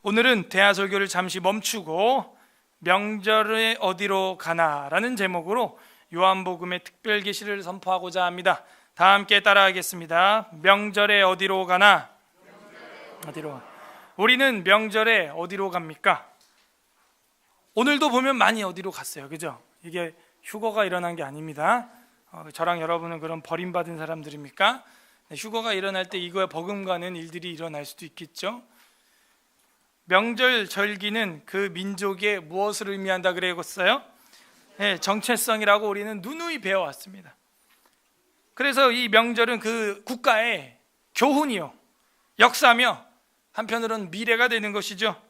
오늘은 대하설교를 잠시 멈추고 명절에 어디로 가나라는 제목으로 요한복음의 특별 계시를 선포하고자 합니다. 다 함께 따라하겠습니다. 명절에 어디로 가나? 어디로? 우리는 명절에 어디로 갑니까? 오늘도 보면 많이 어디로 갔어요, 그죠? 이게 휴거가 일어난 게 아닙니다. 저랑 여러분은 그런 버림받은 사람들입니까? 휴거가 일어날 때 이거에 버금가는 일들이 일어날 수도 있겠죠. 명절 절기는 그 민족의 무엇을 의미한다 그랬어요? 정체성이라고 우리는 누누이 배워왔습니다. 그래서 이 명절은 그 국가의 교훈이요, 역사며 한편으로는 미래가 되는 것이죠.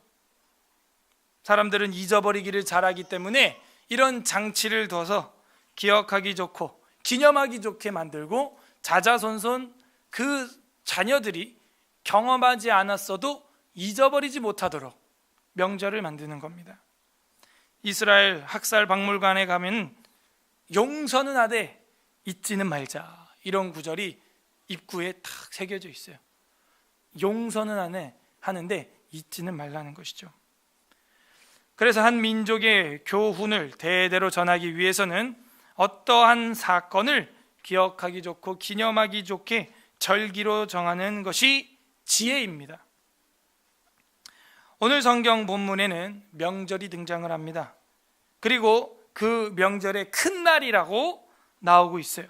사람들은 잊어버리기를 잘하기 때문에 이런 장치를 둬서 기억하기 좋고 기념하기 좋게 만들고 자자손손 그 자녀들이 경험하지 않았어도 잊어버리지 못하도록 명절을 만드는 겁니다. 이스라엘 학살박물관에 가면 용서는 하되 잊지는 말자, 이런 구절이 입구에 탁 새겨져 있어요. 용서는 하는데 잊지는 말라는 것이죠. 그래서 한 민족의 교훈을 대대로 전하기 위해서는 어떠한 사건을 기억하기 좋고 기념하기 좋게 절기로 정하는 것이 지혜입니다. 오늘 성경 본문에는 명절이 등장을 합니다. 그리고 그 명절의 큰 날이라고 나오고 있어요.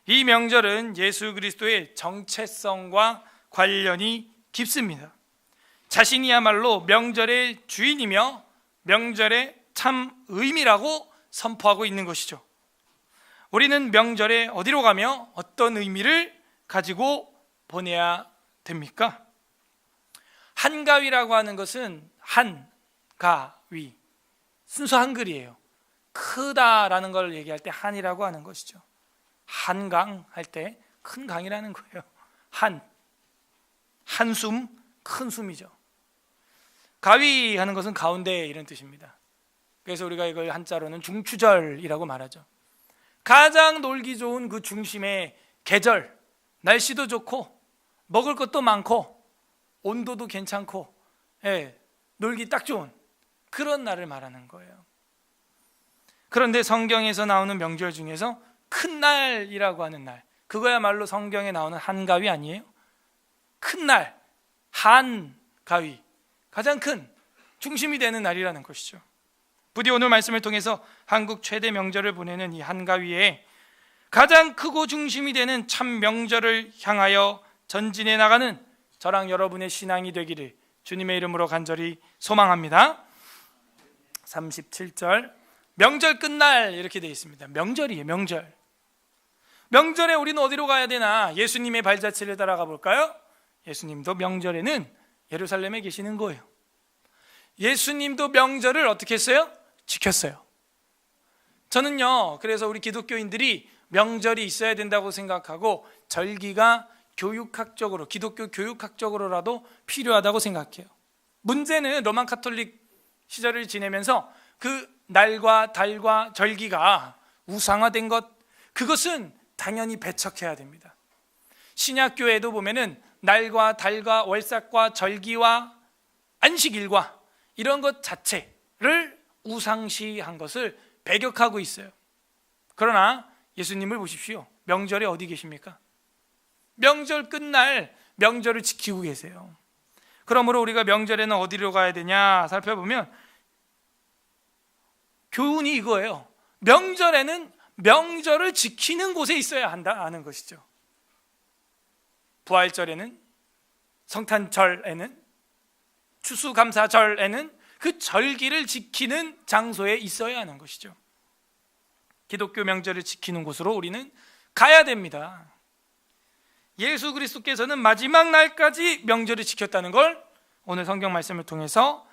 이 명절은 예수 그리스도의 정체성과 관련이 깊습니다. 자신이야말로 명절의 주인이며 명절의 참 의미라고 선포하고 있는 것이죠. 우리는 명절에 어디로 가며 어떤 의미를 가지고 보내야 됩니까? 한가위라고 하는 것은 한가위, 순수 한글이에요. 크다라는 걸 얘기할 때 한이라고 하는 것이죠. 한강 할 때 큰 강이라는 거예요. 한숨, 큰 숨이죠. 가위 하는 것은 가운데, 이런 뜻입니다. 그래서 우리가 이걸 한자로는 중추절이라고 말하죠. 가장 놀기 좋은 그 중심의 계절, 날씨도 좋고 먹을 것도 많고 온도도 괜찮고, 놀기 딱 좋은 그런 날을 말하는 거예요. 그런데 성경에서 나오는 명절 중에서 큰 날이라고 하는 날, 그거야말로 성경에 나오는 한가위 아니에요? 큰 날, 한가위, 가장 큰 중심이 되는 날이라는 것이죠. 부디 오늘 말씀을 통해서 한국 최대 명절을 보내는 이 한가위에 가장 크고 중심이 되는 참 명절을 향하여 전진해 나가는 저랑 여러분의 신앙이 되기를 주님의 이름으로 간절히 소망합니다. 37절, 명절 끝날, 이렇게 되어 있습니다. 명절이에요, 명절. 명절에 우리는 어디로 가야 되나? 예수님의 발자취를 따라가 볼까요? 예수님도 명절에는 예루살렘에 계시는 거예요. 예수님도 명절을 어떻게 했어요? 지켰어요. 저는요, 그래서 우리 기독교인들이 명절이 있어야 된다고 생각하고 절기가 교육학적으로, 기독교 교육학적으로라도 필요하다고 생각해요. 문제는 로만 카톨릭 시절을 지내면서 그 날과 달과 절기가 우상화된 것, 그것은 당연히 배척해야 됩니다. 신약교회도 보면은 날과 달과 월삭과 절기와 안식일과 이런 것 자체를 우상시한 것을 배격하고 있어요. 그러나 예수님을 보십시오. 명절에 어디 계십니까? 명절 끝날 명절을 지키고 계세요. 그러므로 우리가 명절에는 어디로 가야 되냐 살펴보면 교훈이 이거예요. 명절에는 명절을 지키는 곳에 있어야 한다는 것이죠. 부활절에는, 성탄절에는, 추수감사절에는 그 절기를 지키는 장소에 있어야 하는 것이죠. 기독교 명절을 지키는 곳으로 우리는 가야 됩니다. 예수 그리스도께서는 마지막 날까지 명절을 지켰다는 걸 오늘 성경 말씀을 통해서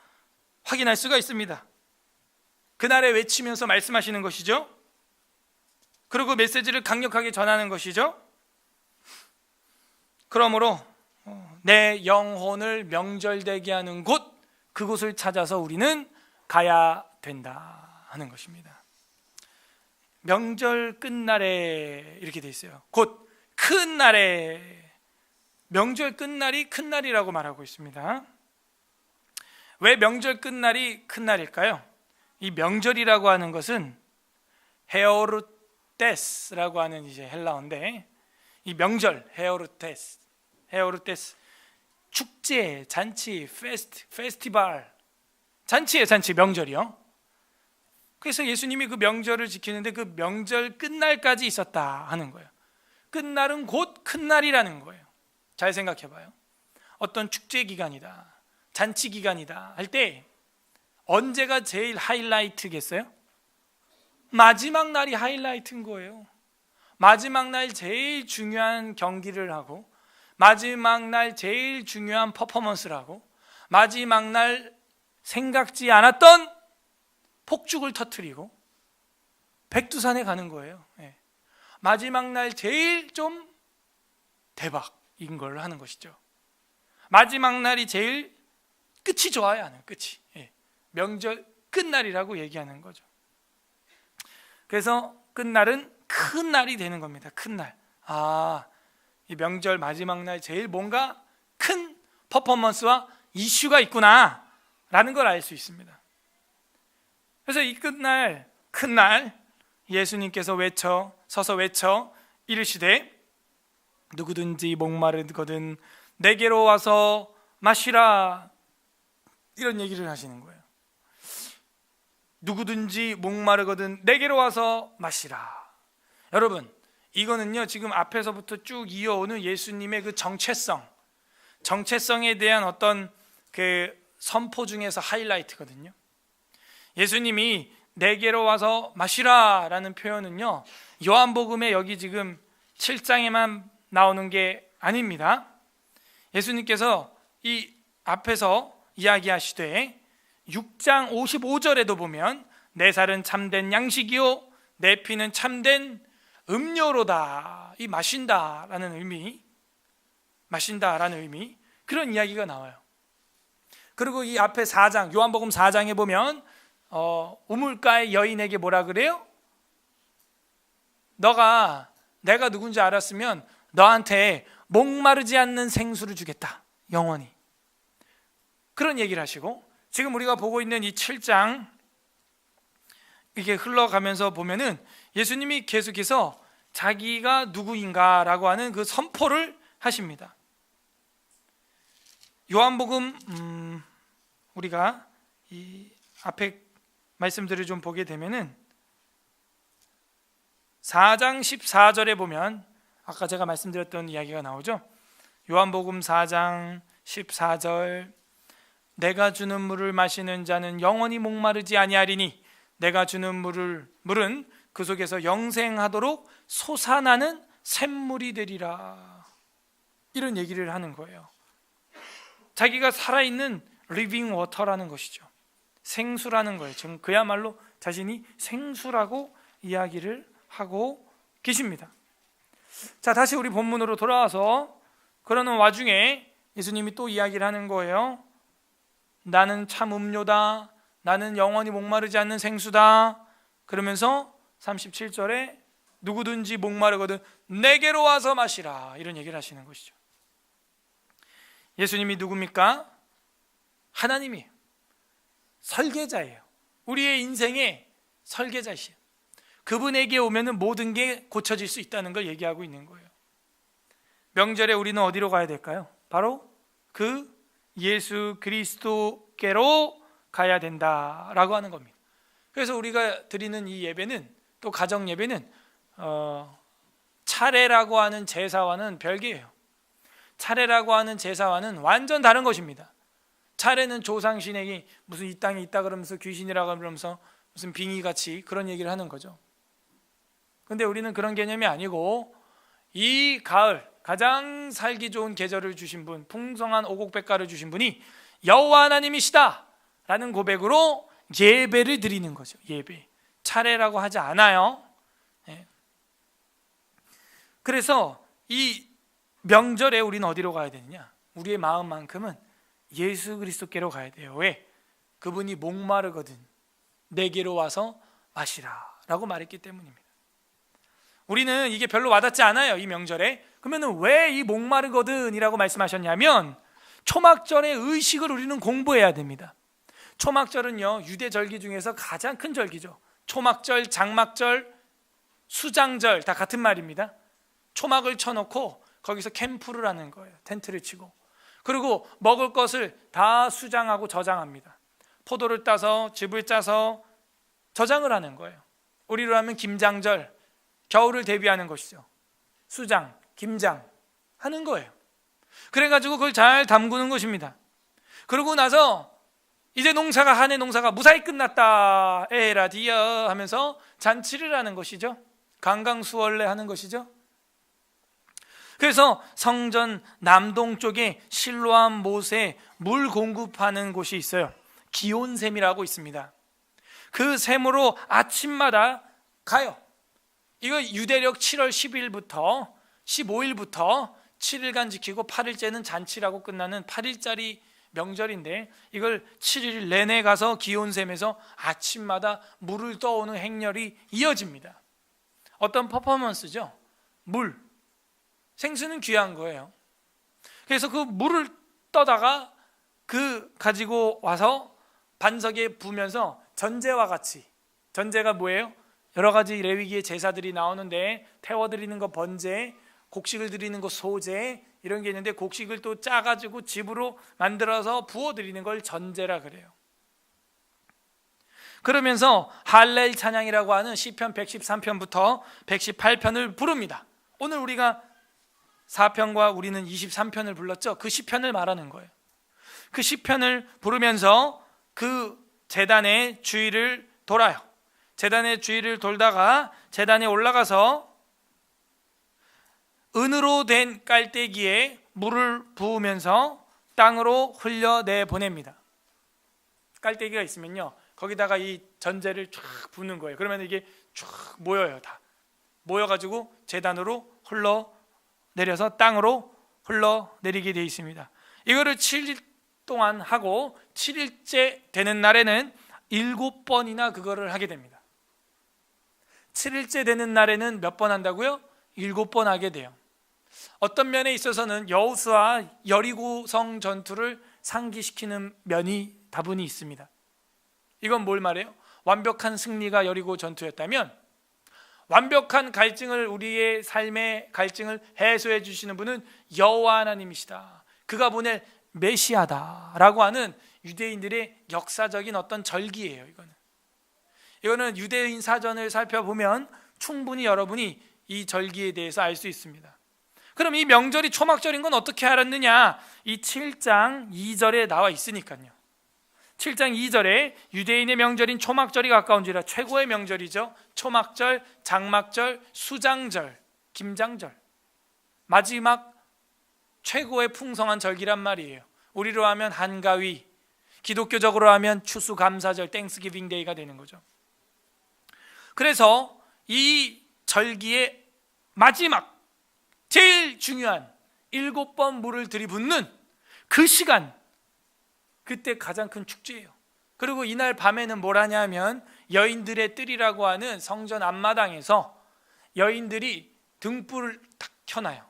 확인할 수가 있습니다. 그날에 외치면서 말씀하시는 것이죠. 그리고 메시지를 강력하게 전하는 것이죠. 그러므로 내 영혼을 명절되게 하는 곳, 그곳을 찾아서 우리는 가야 된다 하는 것입니다. 명절 끝날에 이렇게 돼 있어요. 곧 큰 날에, 명절 끝날이 큰 날이라고 말하고 있습니다. 왜 명절 끝날이 큰 날일까요? 이 명절이라고 하는 것은 헤오르테스라고 하는 이제 헬라어인데, 이 명절 헤오르테스 축제, 잔치, 페스티벌, 잔치에 잔치, 명절이요. 그래서 예수님이 그 명절을 지키는데 그 명절 끝날까지 있었다 하는 거예요. 끝날은 곧 큰 날이라는 거예요. 잘 생각해 봐요. 어떤 축제 기간이다, 잔치 기간이다 할 때 언제가 제일 하이라이트겠어요? 마지막 날이 하이라이트인 거예요. 마지막 날 제일 중요한 경기를 하고, 마지막 날 제일 중요한 퍼포먼스를 하고, 마지막 날 생각지 않았던 폭죽을 터뜨리고 백두산에 가는 거예요. 마지막 날 제일 좀 대박인 걸 하는 것이죠. 마지막 날이 제일 끝이 좋아야 하는, 끝이 명절 끝날이라고 얘기하는 거죠. 그래서 끝날은 큰 날이 되는 겁니다. 큰 날. 이 명절 마지막 날 제일 뭔가 큰 퍼포먼스와 이슈가 있구나 라는 걸 알 수 있습니다. 그래서 이 끝날, 큰 날, 예수님께서 서서 외쳐 이르시되 누구든지 목마르거든 내게로 와서 마시라, 이런 얘기를 하시는 거예요. 누구든지 목마르거든 내게로 와서 마시라. 여러분, 이거는요 지금 앞에서부터 쭉 이어오는 예수님의 그 정체성에 대한 어떤 그 선포 중에서 하이라이트거든요. 예수님이 내게로 와서 마시라 라는 표현은요 요한복음에 여기 지금 7장에만 나오는 게 아닙니다. 예수님께서 이 앞에서 이야기하시되 6장 55절에도 보면 내 살은 참된 양식이요 내 피는 참된 음료로다. 이 마신다라는 의미, 그런 이야기가 나와요. 그리고 이 앞에 4장, 요한복음 4장에 보면 우물가의 여인에게 뭐라 그래요? 내가 누군지 알았으면 너한테 목마르지 않는 생수를 주겠다, 영원히. 그런 얘기를 하시고, 지금 우리가 보고 있는 이 7장 이게 흘러가면서 보면은 예수님이 계속해서 자기가 누구인가라고 하는 그 선포를 하십니다. 요한복음 우리가 이 앞에 말씀들을 좀 보게 되면은 4장 14절에 보면 아까 제가 말씀드렸던 이야기가 나오죠. 요한복음 4장 14절 내가 주는 물을 마시는 자는 영원히 목마르지 아니하리니 내가 주는 물은 그 속에서 영생하도록 솟아나는 샘물이 되리라. 이런 얘기를 하는 거예요. 자기가 살아있는 리빙 워터라는 것이죠. 생수라는 거예요. 지금 그야말로 자신이 생수라고 이야기를 하고 계십니다. 자, 다시 우리 본문으로 돌아와서 그러는 와중에 예수님이 또 이야기를 하는 거예요. 나는 참 음료다. 나는 영원히 목마르지 않는 생수다. 그러면서 37절에 누구든지 목마르거든 내게로 와서 마시라. 이런 얘기를 하시는 것이죠. 예수님이 누굽니까? 하나님이에요. 설계자예요. 우리의 인생의 설계자이시에요. 그분에게 오면은 모든 게 고쳐질 수 있다는 걸 얘기하고 있는 거예요. 명절에 우리는 어디로 가야 될까요? 바로 그 예수 그리스도께로 가야 된다라고 하는 겁니다. 그래서 우리가 드리는 이 예배는, 또 가정 예배는 차례라고 하는 제사와는 별개예요. 차례라고 하는 제사와는 완전 다른 것입니다. 차례는 조상신에게 무슨 이 땅에 있다 그러면서 귀신이라고 그러면서 무슨 빙의같이 그런 얘기를 하는 거죠. 근데 우리는 그런 개념이 아니고 이 가을 가장 살기 좋은 계절을 주신 분, 풍성한 오곡백과를 주신 분이 여호와 하나님이시다 라는 고백으로 예배를 드리는 거죠. 예배. 차례라고 하지 않아요. 그래서 이 명절에 우리는 어디로 가야 되느냐? 우리의 마음만큼은 예수 그리스도께로 가야 돼요. 왜? 그분이 목마르거든 내게로 와서 마시라 라고 말했기 때문입니다. 우리는 이게 별로 와닿지 않아요, 이 명절에. 그러면 왜 이 목마르거든 이라고 말씀하셨냐면 초막절의 의식을 우리는 공부해야 됩니다. 초막절은요, 유대 절기 중에서 가장 큰 절기죠. 초막절, 장막절, 수장절 다 같은 말입니다. 초막을 쳐놓고 거기서 캠프를 하는 거예요. 텐트를 치고. 그리고 먹을 것을 다 수장하고 저장합니다. 포도를 따서 즙을 짜서 저장을 하는 거예요. 우리로 하면 김장절, 겨울을 대비하는 것이죠. 수장, 김장 하는 거예요. 그래가지고 그걸 잘 담그는 것입니다. 그러고 나서 이제 한 해 농사가 무사히 끝났다, 에라디어 하면서 잔치를 하는 것이죠. 강강수월래 하는 것이죠. 그래서 성전 남동쪽에 실로암 못에 물 공급하는 곳이 있어요. 기온샘이라고 있습니다. 그 샘으로 아침마다 가요. 이거 유대력 7월 10일부터 15일부터 7일간 지키고 8일째는 잔치라고 끝나는 8일짜리 명절인데, 이걸 7일 내내 가서 기온샘에서 아침마다 물을 떠오는 행렬이 이어집니다. 어떤 퍼포먼스죠. 생수는 귀한 거예요. 그래서 그 물을 떠다가 가지고 와서 반석에 부으면서 전제와 같이, 전제가 뭐예요? 여러 가지 레위기의 제사들이 나오는데, 태워드리는 거 번제, 곡식을 드리는 거 소제, 이런 게 있는데, 곡식을 또 짜가지고 집으로 만들어서 부어드리는 걸 전제라 그래요. 그러면서 할렐 찬양이라고 하는 시편 113편부터 118편을 부릅니다. 오늘 우리가 4편과 우리는 23편을 불렀죠. 그 시편을 말하는 거예요. 그 시편을 부르면서 그 제단의 주위를 돌아요. 제단의 주위를 돌다가 제단에 올라가서 은으로 된 깔때기에 물을 부으면서 땅으로 흘려내 보냅니다. 깔때기가 있으면요, 거기다가 이 전제를 쫙 부는 거예요. 그러면 이게 쫙 모여요. 다 모여가지고 제단으로 흘러내려서 땅으로 흘러내리게 되어 있습니다. 이거를 7일 동안 하고 7일째 되는 날에는 7번이나 그거를 하게 됩니다. 7일째 되는 날에는 몇 번 한다고요? 7번 하게 돼요. 어떤 면에 있어서는 여호수아 여리고성 전투를 상기시키는 면이 다분히 있습니다. 이건 뭘 말해요? 완벽한 승리가 여리고 전투였다면, 완벽한 갈증을, 우리의 삶의 갈증을 해소해 주시는 분은 여호와 하나님이시다, 그가 보낼 메시아다라고 하는 유대인들의 역사적인 어떤 절기예요. 이거는 유대인 사전을 살펴보면 충분히 여러분이 이 절기에 대해서 알 수 있습니다. 그럼 이 명절이 초막절인 건 어떻게 알았느냐? 이 7장 2절에 나와 있으니까요. 7장 2절에 유대인의 명절인 초막절이 가까운지라, 최고의 명절이죠. 초막절, 장막절, 수장절, 김장절, 마지막 최고의 풍성한 절기란 말이에요. 우리로 하면 한가위, 기독교적으로 하면 추수감사절, 땡스기빙 데이가 되는 거죠. 그래서 이 절기의 마지막, 제일 중요한 7번 물을 들이붓는 그 시간, 그때 가장 큰 축제예요. 그리고 이날 밤에는 뭘 하냐면, 여인들의 뜰이라고 하는 성전 앞마당에서 여인들이 등불을 딱 켜놔요.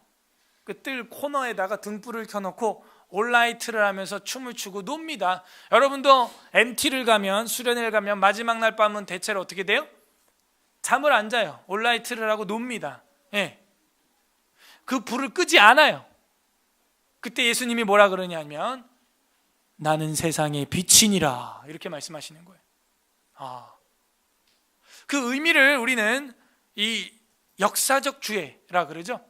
그 뜰 코너에다가 등불을 켜놓고 올라이트를 하면서 춤을 추고 놉니다. 여러분도 MT를 가면, 수련회를 가면 마지막 날 밤은 대체로 어떻게 돼요? 잠을 안 자요. 올라이트를 하고 놉니다. 예. 그 불을 끄지 않아요. 그때 예수님이 뭐라 그러냐면, 나는 세상의 빛이니라, 이렇게 말씀하시는 거예요. 그 의미를 우리는 이 역사적 주해라 그러죠.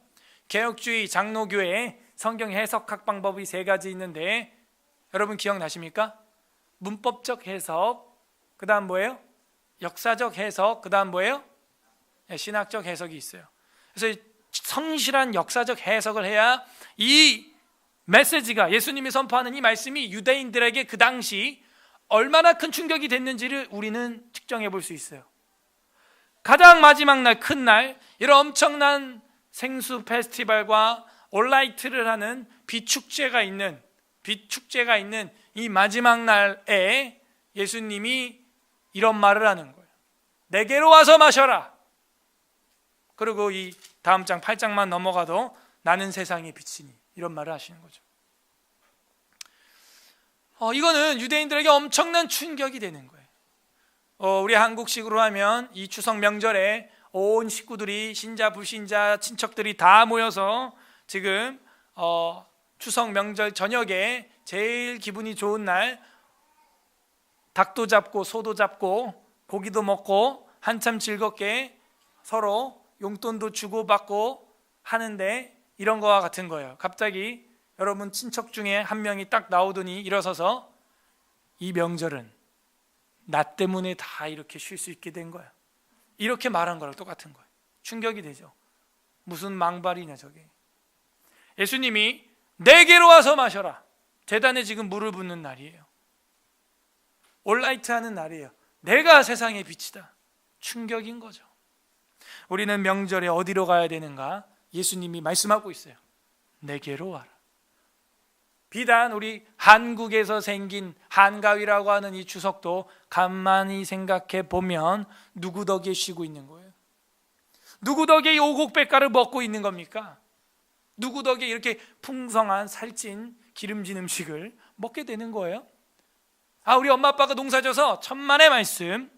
개혁주의 장로교회 성경 해석학 방법이 3가지 있는데, 여러분 기억나십니까? 문법적 해석, 그 다음 뭐예요? 역사적 해석, 그 다음 뭐예요? 신학적 해석이 있어요. 그래서 성실한 역사적 해석을 해야 이 메시지가, 예수님이 선포하는 이 말씀이 유대인들에게 그 당시 얼마나 큰 충격이 됐는지를 우리는 측정해 볼 수 있어요. 가장 마지막 날, 큰 날, 이런 엄청난 생수 페스티벌과 올라이트를 하는 빛축제가 있는 이 마지막 날에 예수님이 이런 말을 하는 거예요. 내게로 와서 마셔라. 그리고 이 다음 장 8장만 넘어가도 나는 세상의 빛이니, 이런 말을 하시는 거죠. 이거는 유대인들에게 엄청난 충격이 되는 거예요. 우리 한국식으로 하면 이 추석 명절에 온 식구들이, 신자 불신자 친척들이 다 모여서 지금 추석 명절 저녁에 제일 기분이 좋은 날 닭도 잡고 소도 잡고 고기도 먹고 한참 즐겁게 서로 용돈도 주고받고 하는데, 이런 거와 같은 거예요. 갑자기 여러분 친척 중에 한 명이 딱 나오더니 일어서서 이 명절은 나 때문에 다 이렇게 쉴 수 있게 된 거야, 이렇게 말한 거랑 똑같은 거예요. 충격이 되죠. 무슨 망발이냐 저게. 예수님이 내게로 와서 마셔라, 제단에 지금 물을 붓는 날이에요. 올라이트 하는 날이에요. 내가 세상의 빛이다. 충격인 거죠. 우리는 명절에 어디로 가야 되는가? 예수님이 말씀하고 있어요. 내게로 와라. 비단 우리 한국에서 생긴 한가위라고 하는 이 추석도 가만히 생각해 보면 누구 덕에 쉬고 있는 거예요? 누구 덕에 이 오곡백과를 먹고 있는 겁니까? 누구 덕에 이렇게 풍성한 살찐 기름진 음식을 먹게 되는 거예요? 우리 엄마 아빠가 농사져서 천만의 말씀,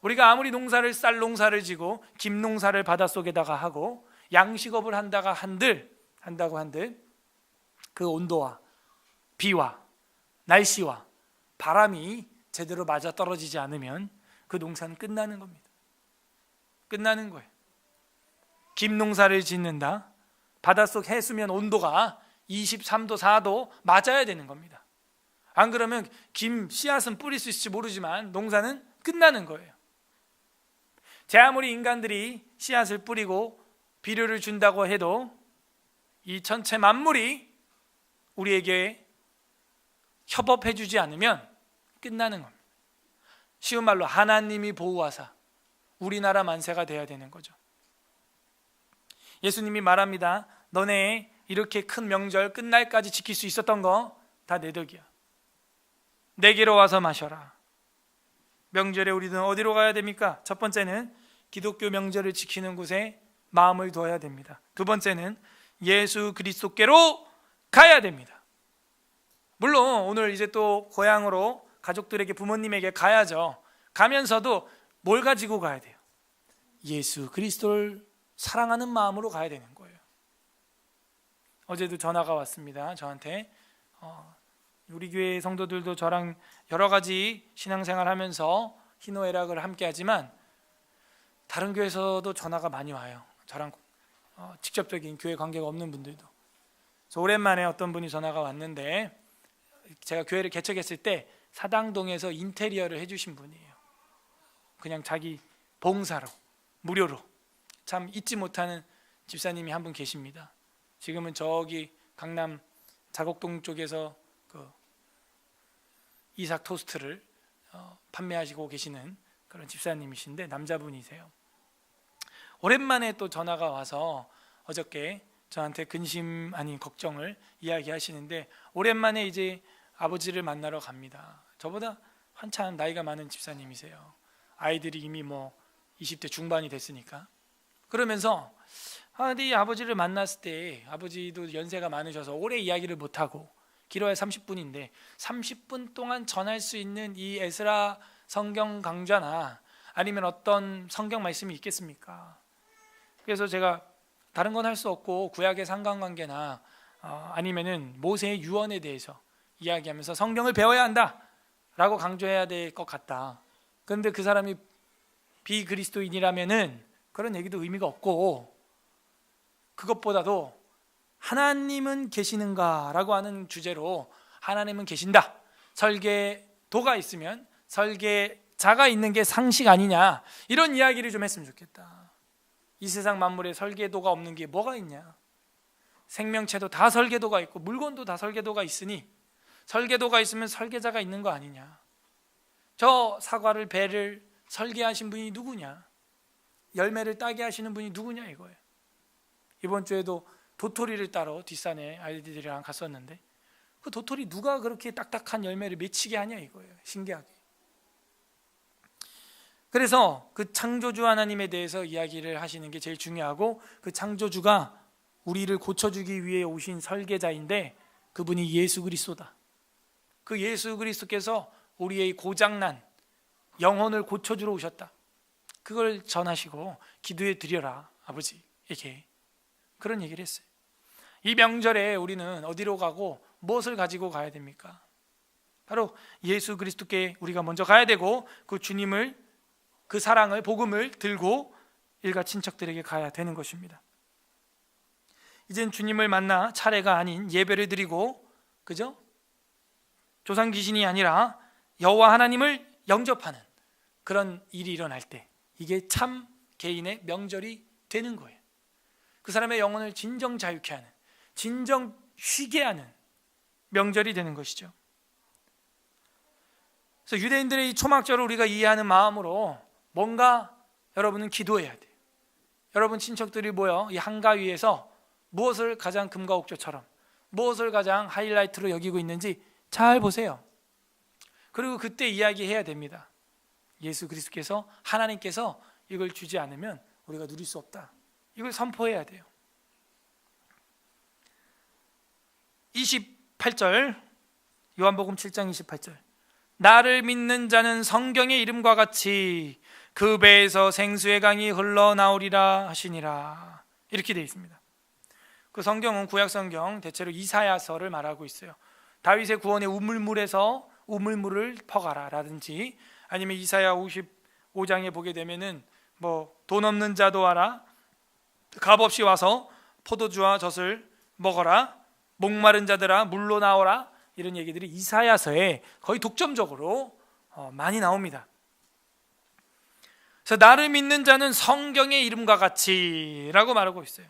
우리가 아무리 쌀 농사를 지고 김 농사를 바닷속에다가 하고 양식업을 한다고 한들 그 온도와 비와 날씨와 바람이 제대로 맞아 떨어지지 않으면 그 농사는 끝나는 겁니다. 끝나는 거예요. 김 농사를 짓는다, 바닷속 해수면 온도가 23도 4도 맞아야 되는 겁니다. 안 그러면 김 씨앗은 뿌릴 수 있을지 모르지만 농사는 끝나는 거예요. 제 아무리 인간들이 씨앗을 뿌리고 비료를 준다고 해도 이 전체 만물이 우리에게 협업해 주지 않으면 끝나는 겁니다. 쉬운 말로 하나님이 보호하사 우리나라 만세가 돼야 되는 거죠. 예수님이 말합니다. 너네 이렇게 큰 명절 끝날까지 지킬 수 있었던 거 다 내 덕이야. 내게로 와서 마셔라. 명절에 우리는 어디로 가야 됩니까? 첫 번째는 기독교 명절을 지키는 곳에 마음을 둬야 됩니다. 두 번째는 예수 그리스도께로 가야 됩니다. 물론 오늘 이제 또 고향으로 가족들에게, 부모님에게 가야죠. 가면서도 뭘 가지고 가야 돼요? 예수 그리스도를 사랑하는 마음으로 가야 되는 거예요. 어제도 전화가 왔습니다. 저한테 우리 교회 성도들도 저랑 여러 가지 신앙생활 하면서 희노애락을 함께 하지만 다른 교회에서도 전화가 많이 와요. 저랑 직접적인 교회 관계가 없는 분들도. 그래서 오랜만에 어떤 분이 전화가 왔는데, 제가 교회를 개척했을 때 사당동에서 인테리어를 해주신 분이에요. 그냥 자기 봉사로, 무료로. 참 잊지 못하는 집사님이 한 분 계십니다. 지금은 저기 강남 자곡동 쪽에서 그 이삭 토스트를 판매하시고 계시는 그런 집사님이신데 남자분이세요. 오랜만에 또 전화가 와서 어저께 저한테 근심 아닌 걱정을 이야기하시는데, 오랜만에 이제 아버지를 만나러 갑니다. 저보다 한참 나이가 많은 집사님이세요. 아이들이 이미 20대 중반이 됐으니까. 그러면서 네 아버지를 만났을 때, 아버지도 연세가 많으셔서 오래 이야기를 못하고 길어야 30분인데 30분 동안 전할 수 있는 이 에스라 성경 강좌나 아니면 어떤 성경 말씀이 있겠습니까? 그래서 제가 다른 건 할 수 없고 구약의 상관관계나 아니면은 모세의 유언에 대해서 이야기하면서 성경을 배워야 한다라고 강조해야 될 것 같다. 그런데 그 사람이 비그리스도인이라면은 그런 얘기도 의미가 없고, 그것보다도 하나님은 계시는가라고 하는 주제로 하나님은 계신다, 설계도가 있으면 설계자가 있는 게 상식 아니냐, 이런 이야기를 좀 했으면 좋겠다. 이 세상 만물에 설계도가 없는 게 뭐가 있냐. 생명체도 다 설계도가 있고 물건도 다 설계도가 있으니 설계도가 있으면 설계자가 있는 거 아니냐. 저 사과를, 배를 설계하신 분이 누구냐, 열매를 따게 하시는 분이 누구냐 이거예요. 이번 주에도 도토리를 따러 뒷산에 아이들이랑 갔었는데 그 도토리 누가 그렇게 딱딱한 열매를 맺히게 하냐 이거예요. 신기하게. 그래서 그 창조주 하나님에 대해서 이야기를 하시는 게 제일 중요하고, 그 창조주가 우리를 고쳐주기 위해 오신 설계자인데 그분이 예수 그리스도다. 그 예수 그리스도께서 우리의 고장난 영혼을 고쳐주러 오셨다. 그걸 전하시고 기도해 드려라 아버지에게, 그런 얘기를 했어요. 이 명절에 우리는 어디로 가고 무엇을 가지고 가야 됩니까? 바로 예수 그리스도께 우리가 먼저 가야 되고, 그 주님을, 그 사랑을, 복음을 들고 일가 친척들에게 가야 되는 것입니다. 이젠 주님을 만나 차례가 아닌 예배를 드리고, 그죠? 조상 귀신이 아니라 여호와 하나님을 영접하는 그런 일이 일어날 때, 이게 참 개인의 명절이 되는 거예요. 그 사람의 영혼을 진정 자유케 하는, 진정 쉬게 하는 명절이 되는 것이죠. 그래서 유대인들의 이 초막절을 우리가 이해하는 마음으로 뭔가 여러분은 기도해야 돼요. 여러분 친척들이 모여 이 한가위에서 무엇을 가장 금과 옥조처럼, 무엇을 가장 하이라이트로 여기고 있는지 잘 보세요. 그리고 그때 이야기해야 됩니다. 예수 그리스도께서, 하나님께서 이걸 주지 않으면 우리가 누릴 수 없다. 이걸 선포해야 돼요. 28절, 요한복음 7장 28절. 나를 믿는 자는 성경의 이름과 같이 그 배에서 생수의 강이 흘러나오리라 하시니라. 이렇게 되어 있습니다. 그 성경은 구약 성경 대체로 이사야서를 말하고 있어요. 다윗의 구원의 우물물에서 우물물을 퍼가라 라든지, 아니면 이사야 55장에 보게 되면은 돈 없는 자도 와라, 값없이 와서 포도주와 젖을 먹어라, 목마른 자들아 물로 나오라, 이런 얘기들이 이사야서에 거의 독점적으로 많이 나옵니다. 그래서 나를 믿는 자는 성경의 이름과 같이 라고 말하고 있어요.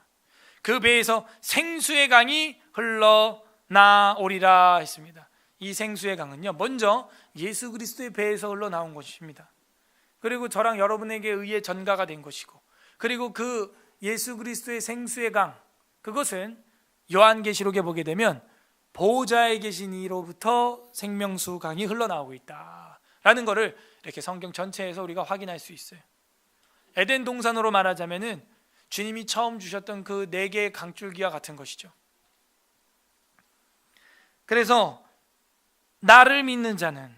그 배에서 생수의 강이 흘러나오리라 했습니다. 이 생수의 강은요, 먼저 예수 그리스도의 배에서 흘러나온 것입니다. 그리고 저랑 여러분에게 의해 전가가 된 것이고, 그리고 그 예수 그리스도의 생수의 강, 그것은 요한계시록에 보게 되면 보호자에 계신 이로부터 생명수 강이 흘러나오고 있다라는 것을 이렇게 성경 전체에서 우리가 확인할 수 있어요. 에덴 동산으로 말하자면은 주님이 처음 주셨던 그 4개의 강줄기와 같은 것이죠. 그래서 나를 믿는 자는,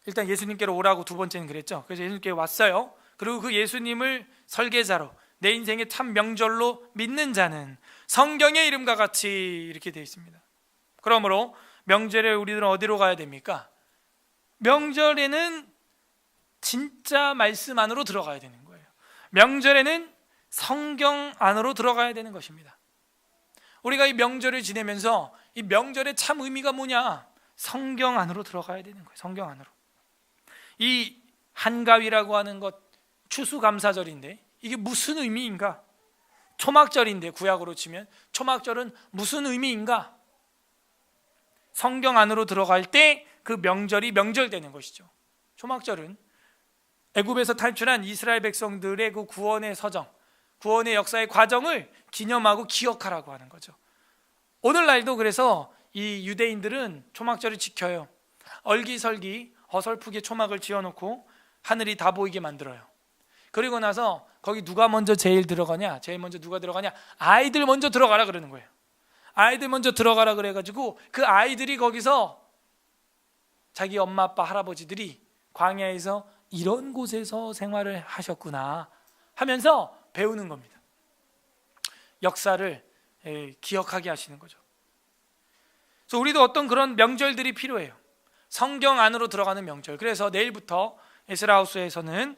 일단 예수님께로 오라고 두 번째는 그랬죠. 그래서 예수님께 왔어요. 그리고 그 예수님을 설계자로, 내 인생의 참 명절로 믿는 자는 성경의 이름과 같이 이렇게 되어 있습니다. 그러므로 명절에 우리들은 어디로 가야 됩니까? 명절에는 진짜 말씀 안으로 들어가야 되는 거예요. 명절에는 성경 안으로 들어가야 되는 것입니다. 우리가 이 명절을 지내면서 이 명절의 참 의미가 뭐냐? 성경 안으로 들어가야 되는 거예요. 성경 안으로. 이 한가위라고 하는 것, 추수감사절인데 이게 무슨 의미인가? 초막절인데, 구약으로 치면 초막절은 무슨 의미인가? 성경 안으로 들어갈 때 그 명절이 명절되는 것이죠. 초막절은 애굽에서 탈출한 이스라엘 백성들의 그 구원의 서정, 구원의 역사의 과정을 기념하고 기억하라고 하는 거죠. 오늘날도 그래서 이 유대인들은 초막절을 지켜요. 얼기설기 어설프게 초막을 지어놓고 하늘이 다 보이게 만들어요. 그리고 나서 거기 누가 먼저 제일 들어가냐? 제일 먼저 누가 들어가냐? 아이들 먼저 들어가라 그러는 거예요. 아이들 먼저 들어가라 그래가지고 그 아이들이 거기서 자기 엄마 아빠 할아버지들이 광야에서 이런 곳에서 생활을 하셨구나 하면서 배우는 겁니다. 역사를 기억하게 하시는 거죠. 그래서 우리도 어떤 그런 명절들이 필요해요. 성경 안으로 들어가는 명절. 그래서 내일부터 에스라하우스에서는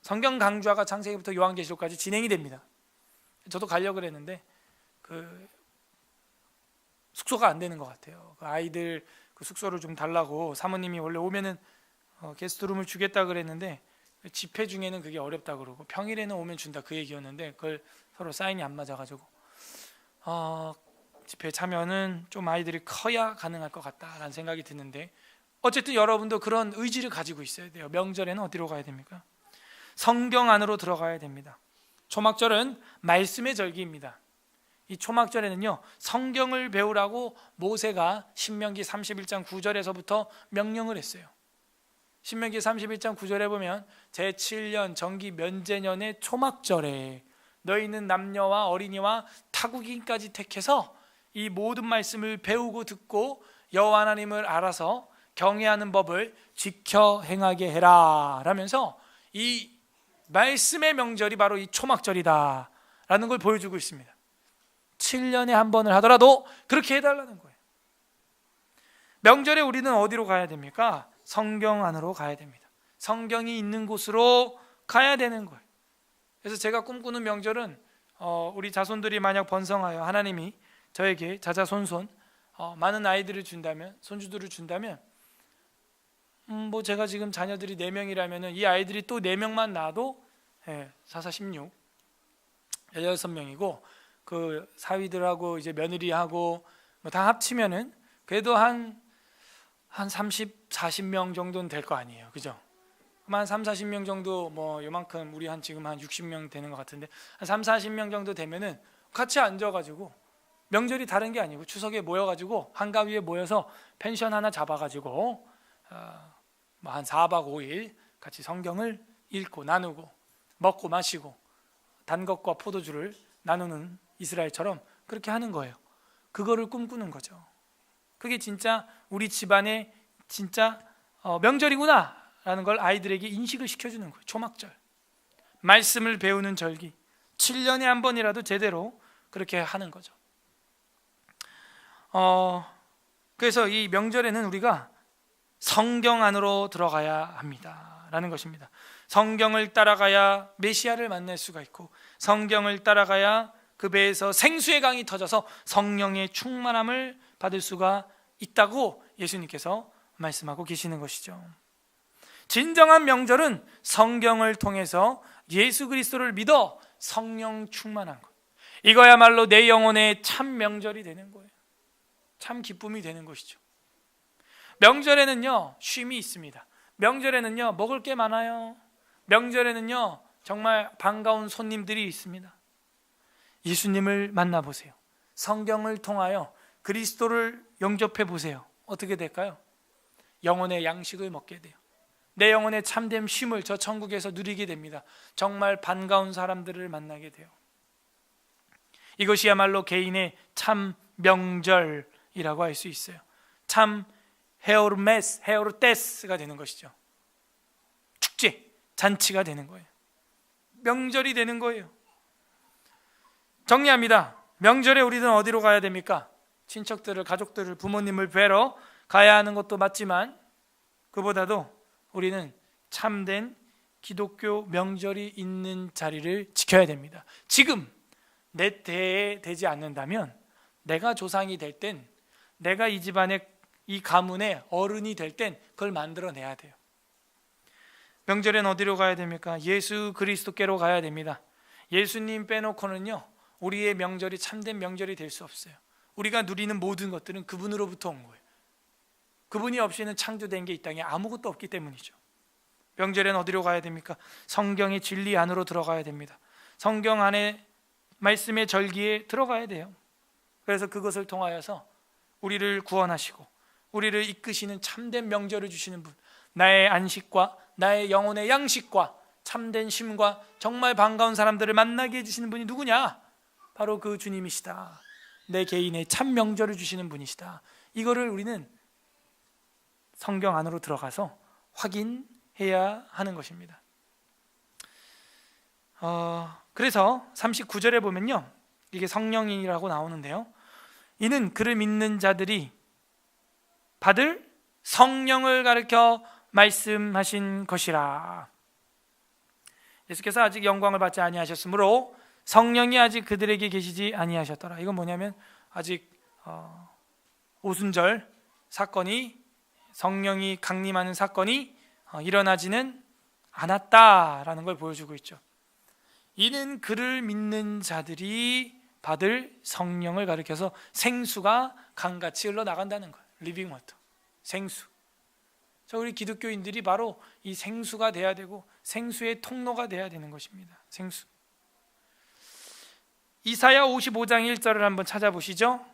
성경 강좌가 창세기부터 요한계시록까지 진행이 됩니다. 저도 가려고 그랬는데 그 숙소가 안 되는 것 같아요. 그 아이들 그 숙소를 좀 달라고 사모님이 원래 오면은 게스트룸을 주겠다 그랬는데 집회 중에는 그게 어렵다 그러고 평일에는 오면 준다 그 얘기였는데 그걸 서로 사인이 안 맞아가지고 집회 참여는 좀 아이들이 커야 가능할 것 같다라는 생각이 드는데, 어쨌든 여러분도 그런 의지를 가지고 있어야 돼요. 명절에는 어디로 가야 됩니까? 성경 안으로 들어가야 됩니다. 초막절은 말씀의 절기입니다. 이 초막절에는요, 성경을 배우라고 모세가 신명기 31장 9절에서부터 명령을 했어요. 신명기 31장 9절에 보면 제7년 정기 면제년의 초막절에 너희는 남녀와 어린이와 타국인까지 택해서 이 모든 말씀을 배우고 듣고 여호와 하나님을 알아서 경외하는 법을 지켜 행하게 해라 라면서 이 말씀의 명절이 바로 이 초막절이다 라는 걸 보여주고 있습니다. 7년에 한 번을 하더라도 그렇게 해달라는 거예요. 명절에 우리는 어디로 가야 됩니까? 성경 안으로 가야 됩니다. 성경이 있는 곳으로 가야 되는 거예요. 그래서 제가 꿈꾸는 명절은 우리 자손들이 만약 번성하여 하나님이 저에게 자자손손 많은 아이들을 준다면, 손주들을 준다면, 뭐 제가 지금 자녀들이 4명이라면 이 아이들이 또 4명만 낳아도 4, 4, 16 16명이고 그 사위들하고 이제 며느리하고 뭐 다 합치면은 그래도 한 30, 40명 정도는 될 거 아니에요, 그죠? 한 3, 40명 정도, 뭐 요만큼 우리 지금 한 60명 되는 것 같은데 한 3, 40명 정도 되면은 같이 앉아가지고 명절이 다른 게 아니고 추석에 모여가지고 한가위에 모여서 펜션 하나 잡아가지고 뭐 한 4박 5일 같이 성경을 읽고 나누고 먹고 마시고 단 것과 포도주를 나누는 이스라엘처럼 그렇게 하는 거예요. 그거를 꿈꾸는 거죠. 그게 진짜 우리 집안의 진짜 명절이구나 라는 걸 아이들에게 인식을 시켜주는 거예요. 초막절, 말씀을 배우는 절기, 7년에 한 번이라도 제대로 그렇게 하는 거죠. 그래서 이 명절에는 우리가 성경 안으로 들어가야 합니다 라는 것입니다. 성경을 따라가야 메시아를 만날 수가 있고, 성경을 따라가야 그 배에서 생수의 강이 터져서 성령의 충만함을 받을 수가 있다고 예수님께서 말씀하고 계시는 것이죠. 진정한 명절은 성경을 통해서 예수 그리스도를 믿어 성령 충만한 것, 이거야말로 내 영혼의 참 명절이 되는 거예요. 참 기쁨이 되는 것이죠. 명절에는요 쉼이 있습니다. 명절에는요 먹을 게 많아요. 명절에는요 정말 반가운 손님들이 있습니다. 예수님을 만나보세요. 성경을 통하여 그리스도를 영접해 보세요. 어떻게 될까요? 영혼의 양식을 먹게 돼요. 내 영혼의 참된 쉼을 저 천국에서 누리게 됩니다. 정말 반가운 사람들을 만나게 돼요. 이것이야말로 개인의 참 명절이라고 할 수 있어요. 참 헤오르메스, 헤오르테스가 되는 것이죠. 축제, 잔치가 되는 거예요. 명절이 되는 거예요. 정리합니다. 명절에 우리는 어디로 가야 됩니까? 친척들을, 가족들을, 부모님을 뵈러 가야 하는 것도 맞지만 그보다도 우리는 참된 기독교 명절이 있는 자리를 지켜야 됩니다. 지금 내 때에 되지 않는다면 내가 조상이 될 땐, 내가 이 집안의 이 가문의 어른이 될 땐 그걸 만들어내야 돼요. 명절엔 어디로 가야 됩니까? 예수 그리스도께로 가야 됩니다. 예수님 빼놓고는요 우리의 명절이 참된 명절이 될 수 없어요. 우리가 누리는 모든 것들은 그분으로부터 온 거예요. 그분이 없이는 창조된 게 이 땅에 아무것도 없기 때문이죠. 명절엔 어디로 가야 됩니까? 성경의 진리 안으로 들어가야 됩니다. 성경 안에 말씀의 절기에 들어가야 돼요. 그래서 그것을 통하여서 우리를 구원하시고 우리를 이끄시는 참된 명절을 주시는 분, 나의 안식과 나의 영혼의 양식과 참된 쉼과 정말 반가운 사람들을 만나게 해주시는 분이 누구냐? 바로 그 주님이시다. 내 개인의 참 명절을 주시는 분이시다. 이거를 우리는 성경 안으로 들어가서 확인해야 하는 것입니다. 그래서 39절에 보면요 이게 성령이라고 나오는데요, 이는 그를 믿는 자들이 받을 성령을 가르쳐 말씀하신 것이라. 예수께서 아직 영광을 받지 아니하셨으므로 성령이 아직 그들에게 계시지 아니하셨더라. 이건 뭐냐면 아직 오순절 사건이, 성령이 강림하는 사건이 일어나지는 않았다라는 걸 보여주고 있죠. 이는 그를 믿는 자들이 받을 성령을 가리켜서 생수가 강같이 흘러나간다는 거예요. 리빙 워터, 생수. 우리 기독교인들이 바로 이 생수가 돼야 되고 생수의 통로가 돼야 되는 것입니다. 생수. 이사야 55장 1절을 한번 찾아보시죠.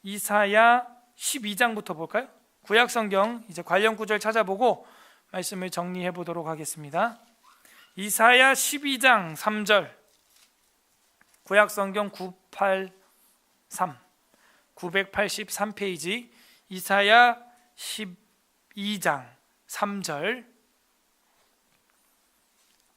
이사야 12장부터 볼까요? 구약성경 이제 관련 구절 찾아보고 말씀을 정리해 보도록 하겠습니다. 이사야 12장 3절, 구약성경 983페이지 이사야 12장 3절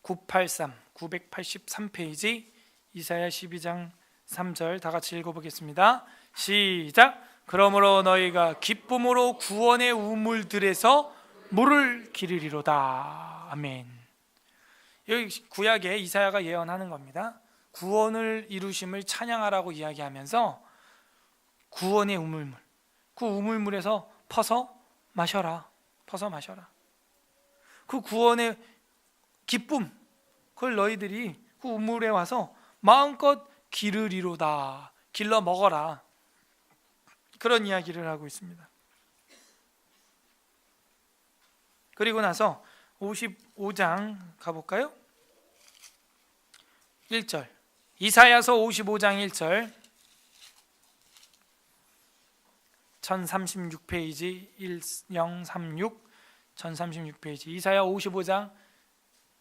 983페이지 이사야 12장 3절 다 같이 읽어보겠습니다. 시작. 그러므로 너희가 기쁨으로 구원의 우물들에서 물을 기르리로다. 아멘. 여기 구약에 이사야가 예언하는 겁니다. 구원을 이루심을 찬양하라고 이야기하면서 구원의 우물물, 그 우물물에서 퍼서 마셔라. 퍼서 마셔라. 그 구원의 기쁨, 그걸 너희들이 그 우물에 와서 마음껏 기르리로다. 길러 먹어라. 그런 이야기를 하고 있습니다. 그리고 나서 55장 가볼까요? 1절 이사야서 55장 1절 1036페이지 1036 1036페이지 이사야 55장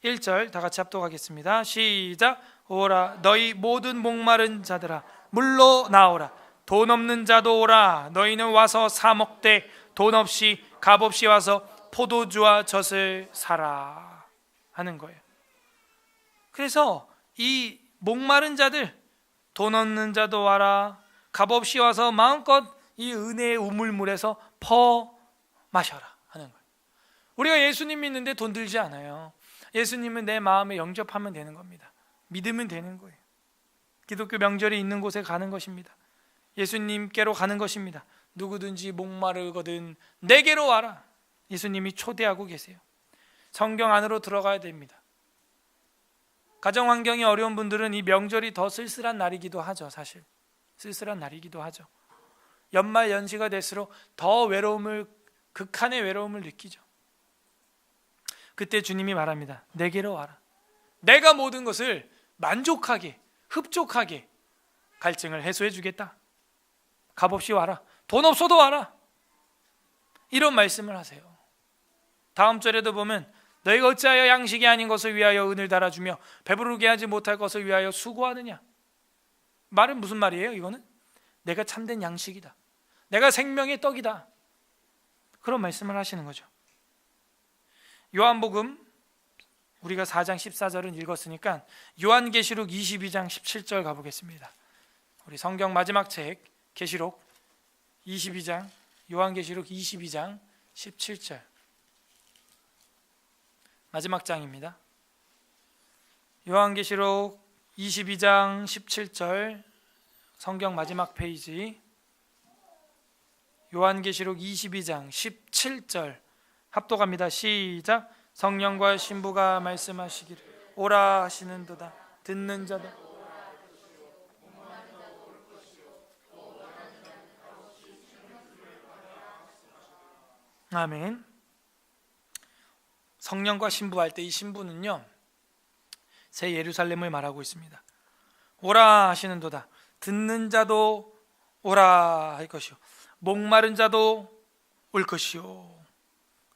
1절 다 같이 합독하겠습니다. 시작. 오라 너희 모든 목마른 자들아 물로 나오라. 돈 없는 자도 오라. 너희는 와서 사 먹되 돈 없이 값 없이 와서 포도주와 젖을 사라 하는 거예요. 그래서 이 목마른 자들, 돈 없는 자도 와라. 값 없이 와서 마음껏 이 은혜의 우물물에서 퍼 마셔라 하는 거예요. 우리가 예수님 믿는데 돈 들지 않아요. 예수님은 내 마음에 영접하면 되는 겁니다. 믿으면 되는 거예요. 기독교 명절이 있는 곳에 가는 것입니다. 예수님께로 가는 것입니다. 누구든지 목마르거든 내게로 와라. 예수님이 초대하고 계세요. 성경 안으로 들어가야 됩니다. 가정 환경이 어려운 분들은 이 명절이 더 쓸쓸한 날이기도 하죠. 사실 쓸쓸한 날이기도 하죠. 연말 연시가 될수록 더 극한의 외로움을 느끼죠. 그때 주님이 말합니다. 내게로 와라. 내가 모든 것을 만족하게, 흡족하게 갈증을 해소해 주겠다. 값없이 와라. 돈 없어도 와라. 이런 말씀을 하세요. 다음 절에도 보면 너희가 어찌하여 양식이 아닌 것을 위하여 은을 달아주며 배부르게 하지 못할 것을 위하여 수고하느냐. 말은 무슨 말이에요? 이거는 내가 참된 양식이다. 내가 생명의 떡이다. 그런 말씀을 하시는 거죠. 요한복음 우리가 4장 14절은 읽었으니까 요한계시록 22장 17절 가보겠습니다. 우리 성경 마지막 책 계시록 22장 요한계시록 22장 17절 마지막 장입니다. 요한계시록 22장 17절 성경 마지막 페이지 요한계시록 22장 17절 합독합니다. 시작. 성령과 신부가 말씀하시기를 오라 하시는도다. 듣는 자들 아멘. 성령과 신부할 때 이 신부는요 새 예루살렘을 말하고 있습니다. 오라 하시는도다. 듣는 자도 오라 할 것이요 목마른 자도 올 것이요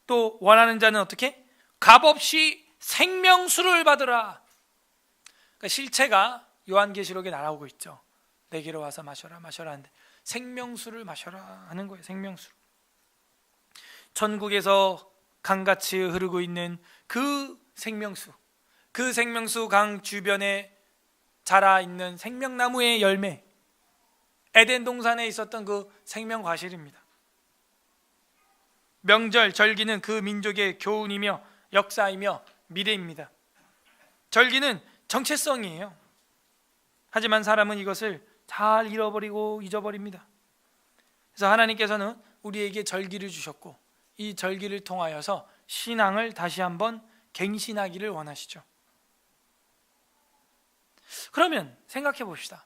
또 원하는 자는 어떻게? 값없이 생명수를 받으라. 그러니까 실체가 요한계시록에 나오고 있죠. 내게로 와서 마셔라 마셔라 하는데 생명수를 마셔라 하는 거예요. 생명수. 천국에서 강같이 흐르고 있는 그 생명수, 그 생명수 강 주변에 자라있는 생명나무의 열매, 에덴 동산에 있었던 그 생명과실입니다. 명절, 절기는 그 민족의 교훈이며 역사이며 미래입니다. 절기는 정체성이에요. 하지만 사람은 이것을 잘 잃어버리고 잊어버립니다. 그래서 하나님께서는 우리에게 절기를 주셨고 이 절기를 통하여서 신앙을 다시 한번 갱신하기를 원하시죠. 그러면 생각해 봅시다.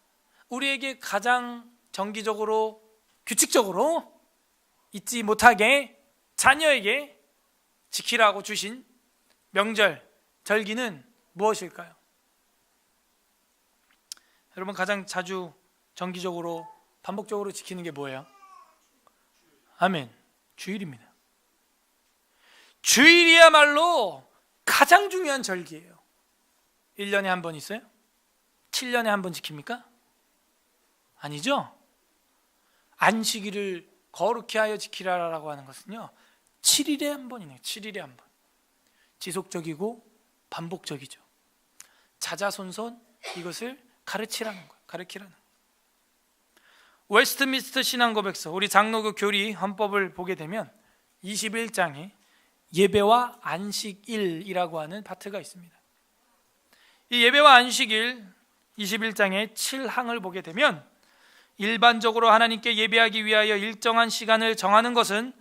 우리에게 가장 정기적으로 규칙적으로 잊지 못하게 자녀에게 지키라고 주신 명절, 절기는 무엇일까요? 여러분 가장 자주 정기적으로 반복적으로 지키는 게 뭐예요? 아멘. 주일입니다. 주일이야말로 가장 중요한 절기예요. 1년에 한 번 있어요? 7년에 한 번 지킵니까? 아니죠. 안식일을 거룩히 하여 지키라라고 하는 것은요 7일에 한 번이네요. 7일에 한 번. 지속적이고 반복적이죠. 자자손손 이것을 가르치라는 거예요. 가르치라는 거예요. 웨스트민스터 신앙고백서 우리 장로교 교리 헌법을 보게 되면 21장에 예배와 안식일이라고 하는 파트가 있습니다. 이 예배와 안식일 21장의 7항을 보게 되면 일반적으로 하나님께 예배하기 위하여 일정한 시간을 정하는 것은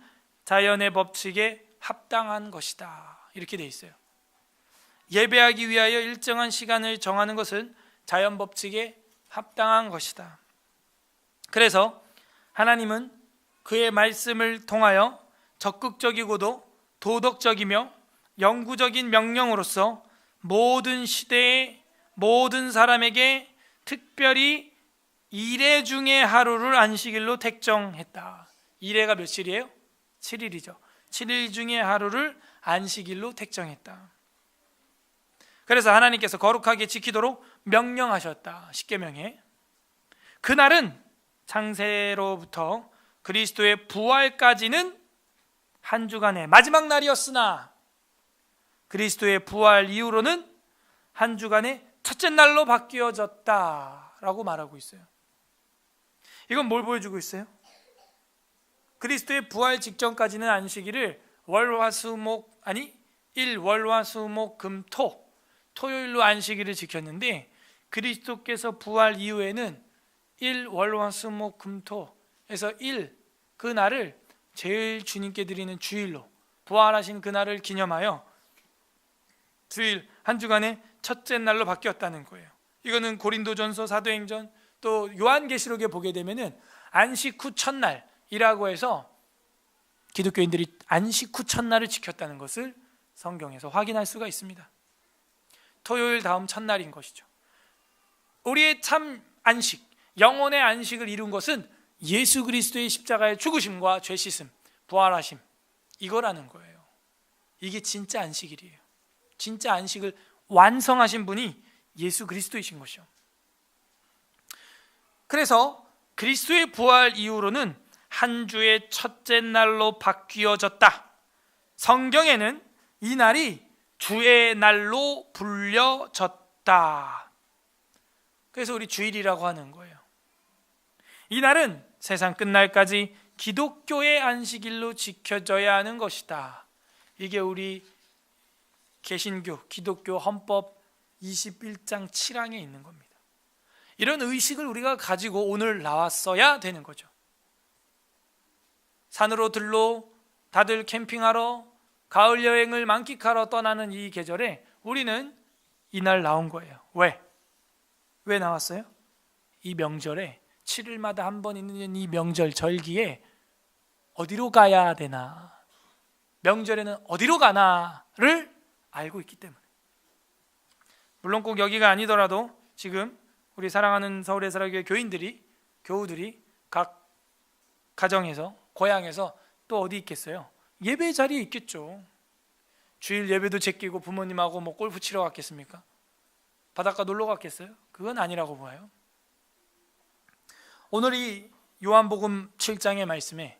자연의 법칙에 합당한 것이다. 이렇게 돼 있어요. 예배하기 위하여 일정한 시간을 정하는 것은 자연 법칙에 합당한 것이다. 그래서 하나님은 그의 말씀을 통하여 적극적이고도 도덕적이며 영구적인 명령으로서 모든 시대의 모든 사람에게 특별히 1회 중에 하루를 안식일로 택정했다. 1회가 며칠이에요? 7일이죠. 7일 중에 하루를 안식일로 택정했다. 그래서 하나님께서 거룩하게 지키도록 명령하셨다. 십계명에. 그날은 창세로부터 그리스도의 부활까지는 한 주간의 마지막 날이었으나 그리스도의 부활 이후로는 한 주간의 첫째 날로 바뀌어졌다라고 말하고 있어요. 이건 뭘 보여주고 있어요? 그리스도의 부활 직전까지는 안식일을 일월화수목 금토 토요일로 안식일을 지켰는데 그리스도께서 부활 이후에는 일월화수목금토에서 그 날을 제일 주님께 드리는 주일로 부활하신 그날을 기념하여 주일 한 주간의 첫째 날로 바뀌었다는 거예요. 이거는 고린도전서, 사도행전 또 요한계시록에 보게 되면은 안식 후 첫날이라고 해서 기독교인들이 안식 후 첫날을 지켰다는 것을 성경에서 확인할 수가 있습니다. 토요일 다음 첫날인 것이죠. 우리의 참 안식, 영혼의 안식을 이룬 것은 예수 그리스도의 십자가의 죽으심과 죄 씻음, 부활하심 이거라는 거예요. 이게 진짜 안식일이에요. 진짜 안식을 완성하신 분이 예수 그리스도이신 것이요. 그래서 그리스도의 부활 이후로는 한 주의 첫째 날로 바뀌어졌다. 성경에는 이 날이 주의 날로 불려졌다. 그래서 우리 주일이라고 하는 거예요. 이 날은 세상 끝날까지 기독교의 안식일로 지켜져야 하는 것이다. 이게 우리 개신교, 기독교 헌법 21장 7항에 있는 겁니다. 이런 의식을 우리가 가지고 오늘 나왔어야 되는 거죠. 산으로 들로 다들 캠핑하러 가을 여행을 만끽하러 떠나는 이 계절에 우리는 이날 나온 거예요. 왜 나왔어요? 이 명절에 7일마다 한 번 있는 이 명절 절기에 어디로 가야 되나, 명절에는 어디로 가나를 알고 있기 때문에. 물론 꼭 여기가 아니더라도 지금 우리 사랑하는 서울예사라교회 교우들이 각 가정에서, 고향에서 또 어디 있겠어요? 예배 자리에 있겠죠. 주일 예배도 제끼고 부모님하고 뭐 골프 치러 갔겠습니까? 바닷가 놀러 갔겠어요? 그건 아니라고 봐요. 오늘 이 요한복음 7장의 말씀에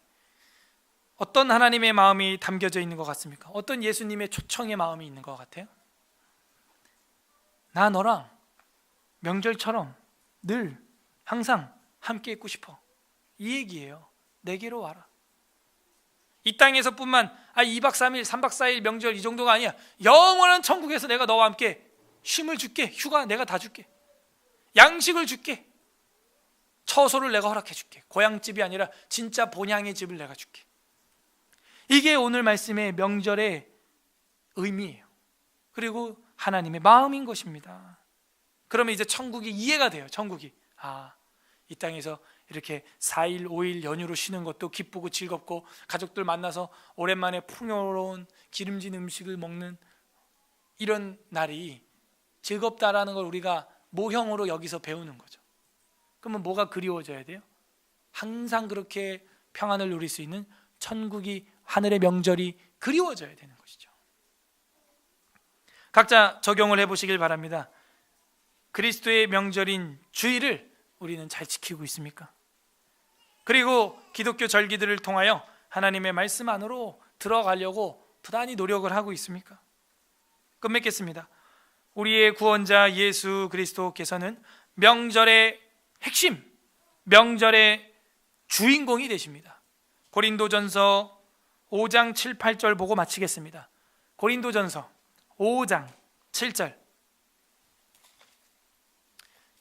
어떤 하나님의 마음이 담겨져 있는 것 같습니까? 어떤 예수님의 초청의 마음이 있는 것 같아요? 나 너랑 명절처럼 늘 항상 함께 있고 싶어. 이 얘기예요. 내게로 와라. 이 땅에서뿐만 2박 3일, 3박 4일 명절 이 정도가 아니야. 영원한 천국에서 내가 너와 함께 쉼을 줄게. 휴가 내가 다 줄게. 양식을 줄게. 처소를 내가 허락해 줄게. 고향집이 아니라 진짜 본향의 집을 내가 줄게. 이게 오늘 말씀의 명절의 의미예요. 그리고 하나님의 마음인 것입니다. 그러면 이제 천국이 이해가 돼요. 천국이 이 땅에서 이렇게 4일 5일 연휴로 쉬는 것도 기쁘고 즐겁고 가족들 만나서 오랜만에 풍요로운 기름진 음식을 먹는 이런 날이 즐겁다라는 걸 우리가 모형으로 여기서 배우는 거죠. 그러면 뭐가 그리워져야 돼요? 항상 그렇게 평안을 누릴 수 있는 천국이, 하늘의 명절이 그리워져야 되는 것이죠. 각자 적용을 해보시길 바랍니다. 그리스도의 명절인 주일을 우리는 잘 지키고 있습니까? 그리고 기독교 절기들을 통하여 하나님의 말씀 안으로 들어가려고 부단히 노력을 하고 있습니까? 끝맺겠습니다. 우리의 구원자 예수 그리스도께서는 명절의 핵심, 명절의 주인공이 되십니다. 고린도전서 5장 7, 8절 보고 마치겠습니다. 고린도전서 5장 7절.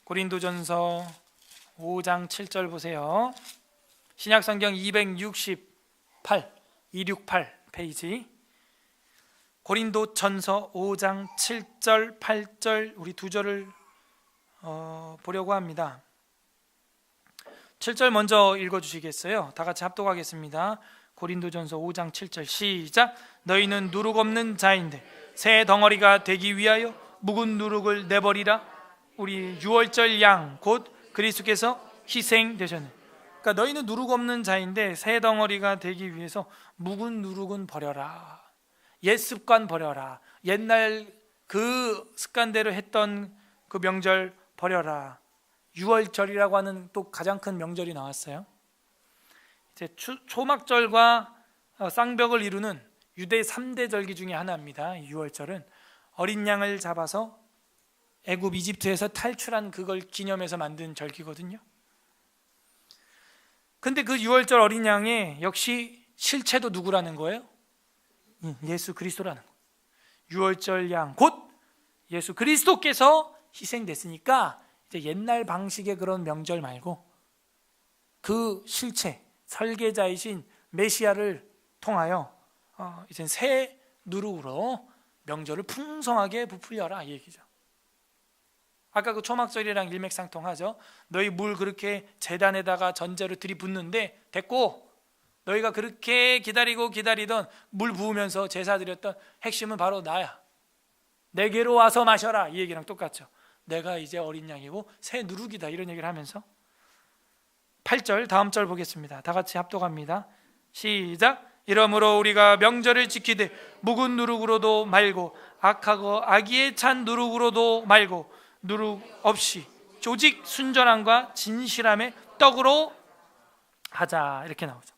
고린도전서 5장 7절 보세요. 신약성경 268 페이지. 고린도전서 5장 7절 8절 우리 두 절을 보려고 합니다. 7절 먼저 읽어주시겠어요? 다 같이 합독하겠습니다. 고린도전서 5장 7절 시작. 너희는 누룩 없는 자인데 새 덩어리가 되기 위하여 묵은 누룩을 내버리라. 우리 유월절 양 곧 그리스도께서 희생되셨네. 그러니까 너희는 누룩 없는 자인데 새 덩어리가 되기 위해서 묵은 누룩은 버려라. 옛 습관 버려라. 옛날 그 습관대로 했던 그 명절 버려라. 유월절이라고 하는 또 가장 큰 명절이 나왔어요. 이제 초막절과 쌍벽을 이루는 유대 3대 절기 중에 하나입니다. 유월절은 어린 양을 잡아서 애굽 이집트에서 탈출한 그걸 기념해서 만든 절기거든요. 근데 그 유월절 어린 양의 역시 실체도 누구라는 거예요? 예수 그리스도라는 거예요. 유월절 양 곧 예수 그리스도께서 희생됐으니까 이제 옛날 방식의 그런 명절 말고 그 실체, 설계자이신 메시아를 통하여 이제 새 누룩으로 명절을 풍성하게 부풀려라 이 얘기죠. 아까 그 초막절이랑 일맥상통하죠. 너희 물 그렇게 제단에다가 전제로 들이붓는데 됐고, 너희가 그렇게 기다리던 물 부으면서 제사 드렸던 핵심은 바로 나야. 내게로 와서 마셔라 이 얘기랑 똑같죠. 내가 이제 어린 양이고 새 누룩이다 이런 얘기를 하면서 8절 다음 절 보겠습니다. 다 같이 합독합니다. 시작. 이러므로 우리가 명절을 지키되 묵은 누룩으로도 말고 악하고 악의에 찬 누룩으로도 말고 누룩 없이 조직 순전함과 진실함의 떡으로 하자 이렇게 나오죠.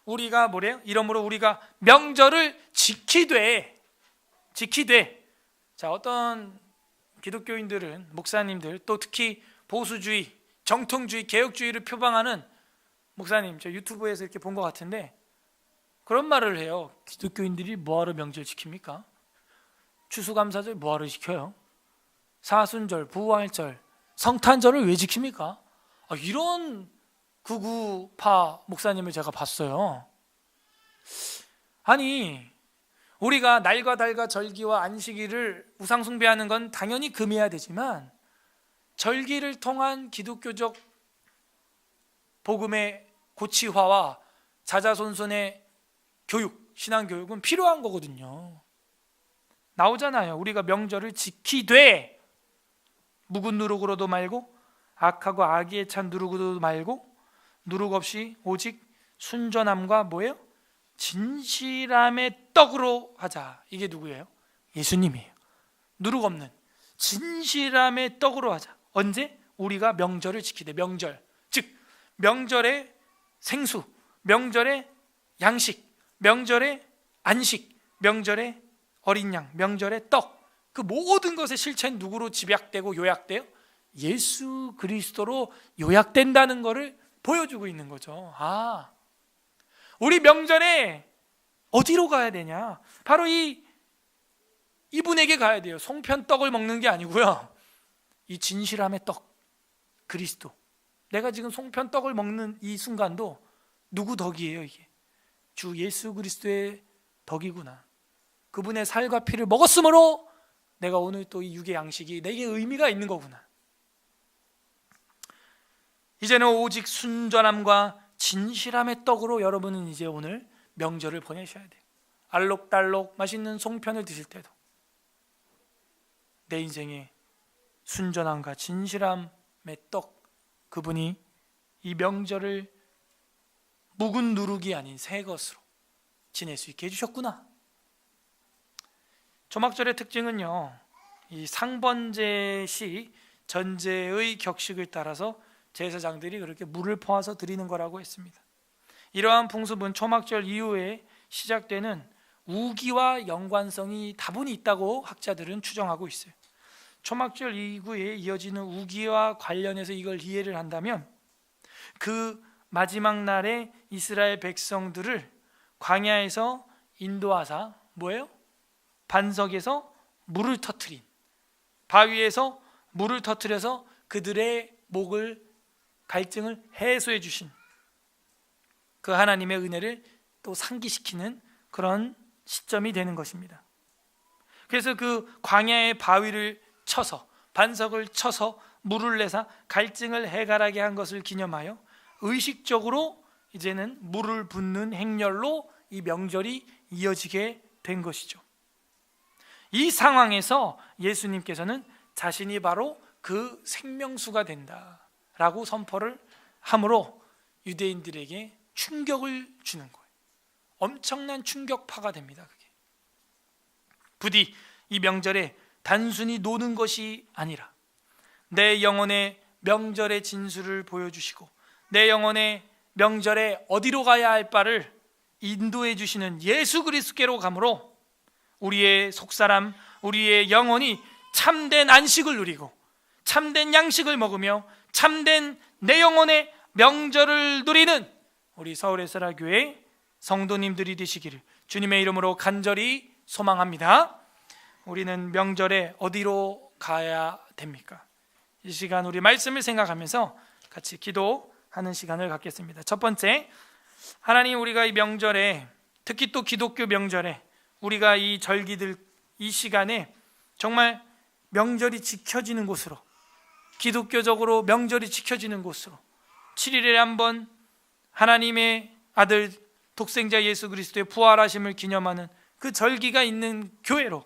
우리가 뭐래요? 이러므로 우리가 명절을 지키되 자, 어떤 기독교인들은 목사님들 또 특히 보수주의, 정통주의, 개혁주의를 표방하는 목사님 저 유튜브에서 이렇게 본 것 같은데 그런 말을 해요. 기독교인들이 뭐하러 명절 지킵니까? 추수감사절 뭐하러 지켜요? 사순절, 부활절, 성탄절을 왜 지킵니까? 이런 극우파 목사님을 제가 봤어요. 아니 우리가 날과 달과 절기와 안식일을 우상숭배하는 건 당연히 금해야 되지만 절기를 통한 기독교적 복음의 고치화와 자자손손의 교육, 신앙교육은 필요한 거거든요. 나오잖아요. 우리가 명절을 지키되 묵은 누룩으로도 말고 악하고 악의에 찬 누룩으로도 말고 누룩 없이 오직 순전함과 뭐예요? 진실함의 떡으로 하자. 이게 누구예요? 예수님이에요. 누룩 없는 진실함의 떡으로 하자. 언제? 우리가 명절을 지키되 명절, 즉 명절의 생수, 명절의 양식, 명절의 안식, 명절의 어린 양, 명절의 떡, 그 모든 것의 실체는 누구로 집약되고 요약돼요? 예수 그리스도로 요약된다는 것을 보여주고 있는 거죠. 우리 명절에 어디로 가야 되냐? 바로 이분에게 가야 돼요. 송편떡을 먹는 게 아니고요. 이 진실함의 떡, 그리스도. 내가 지금 송편떡을 먹는 이 순간도 누구 덕이에요? 이게 주 예수 그리스도의 덕이구나. 그분의 살과 피를 먹었으므로 내가 오늘 또 이 육의 양식이 내게 의미가 있는 거구나. 이제는 오직 순전함과 진실함의 떡으로 여러분은 이제 오늘 명절을 보내셔야 돼요. 알록달록 맛있는 송편을 드실 때도 내 인생의 순전함과 진실함의 떡, 그분이 이 명절을 묵은 누룩이 아닌 새 것으로 지낼 수 있게 해주셨구나. 초막절의 특징은요, 이 상번제 시 전제의 격식을 따라서 제사장들이 그렇게 물을 퍼와서 드리는 거라고 했습니다. 이러한 풍습은 초막절 이후에 시작되는 우기와 연관성이 다분히 있다고 학자들은 추정하고 있어요. 초막절 이후에 이어지는 우기와 관련해서 이걸 이해를 한다면 그 마지막 날에 이스라엘 백성들을 광야에서 인도하사 뭐예요? 반석에서 물을 터뜨린, 바위에서 물을 터뜨려서 그들의 목을, 갈증을 해소해 주신 그 하나님의 은혜를 또 상기시키는 그런 시점이 되는 것입니다. 그래서 그 광야의 바위를 쳐서, 반석을 쳐서 물을 내사 갈증을 해결하게 한 것을 기념하여 의식적으로 이제는 물을 붓는 행렬로 이 명절이 이어지게 된 것이죠. 이 상황에서 예수님께서는 자신이 바로 그 생명수가 된다라고 선포를 함으로 유대인들에게 충격을 주는 거예요. 엄청난 충격파가 됩니다. 그게 부디 이 명절에 단순히 노는 것이 아니라 내 영혼의 명절의 진수를 보여주시고 내 영혼의 명절에 어디로 가야 할 바를 인도해 주시는 예수 그리스도께로 가므로 우리의 속사람, 우리의 영혼이 참된 안식을 누리고 참된 양식을 먹으며 참된 내 영혼의 명절을 누리는 우리 서울에스라교회 성도님들이 되시기를 주님의 이름으로 간절히 소망합니다. 우리는 명절에 어디로 가야 됩니까? 이 시간 우리 말씀을 생각하면서 같이 기도하는 시간을 갖겠습니다. 첫 번째, 하나님, 우리가 이 명절에, 특히 또 기독교 명절에 우리가 이 절기들, 이 시간에 정말 명절이 지켜지는 곳으로, 기독교적으로 명절이 지켜지는 곳으로 7일에 한번 하나님의 아들 독생자 예수 그리스도의 부활하심을 기념하는 그 절기가 있는 교회로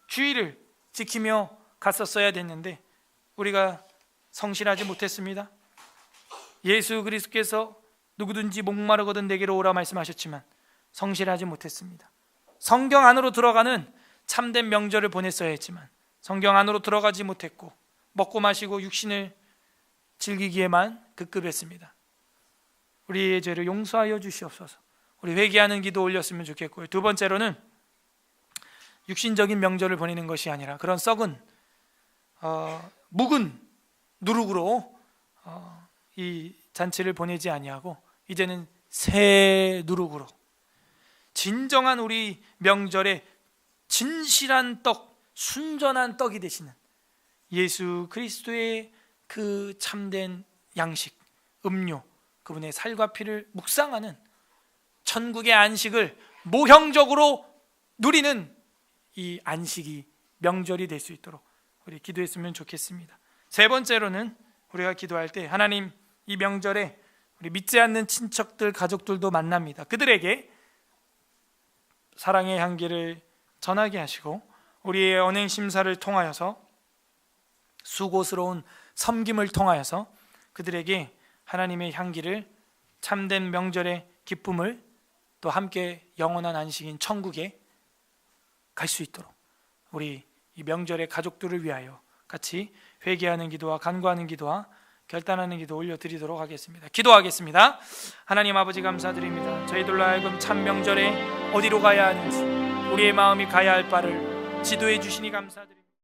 주일을 지키며 갔었어야 됐는데 우리가 성실하지 못했습니다. 예수 그리스도께서 누구든지 목마르거든 내게로 오라 말씀하셨지만 성실하지 못했습니다. 성경 안으로 들어가는 참된 명절을 보냈어야 했지만 성경 안으로 들어가지 못했고 먹고 마시고 육신을 즐기기에만 급급했습니다. 우리의 죄를 용서하여 주시옵소서. 우리 회개하는 기도 올렸으면 좋겠고요. 두 번째로는 육신적인 명절을 보내는 것이 아니라 그런 썩은 묵은 누룩으로 이 잔치를 보내지 아니하고 이제는 새 누룩으로 진정한 우리 명절에 진실한 떡, 순전한 떡이 되시는 예수 그리스도의 그 참된 양식, 음료, 그분의 살과 피를 묵상하는 천국의 안식을 모형적으로 누리는 이 안식이 명절이 될 수 있도록 우리 기도했으면 좋겠습니다. 세 번째로는 우리가 기도할 때 하나님, 이 명절에 우리 믿지 않는 친척들, 가족들도 만납니다. 그들에게 사랑의 향기를 전하게 하시고 우리의 언행 심사를 통하여서 수고스러운 섬김을 통하여서 그들에게 하나님의 향기를, 참된 명절의 기쁨을, 또 함께 영원한 안식인 천국에 갈 수 있도록 우리 이 명절의 가족들을 위하여 같이 회개하는 기도와 간구하는 기도와 결단하는 기도 올려드리도록 하겠습니다. 기도하겠습니다. 하나님 아버지, 감사드립니다. 저희들로 하여금 참 명절에 어디로 가야 하는지, 우리의 마음이 가야 할 바를 지도해 주시니 감사드립니다.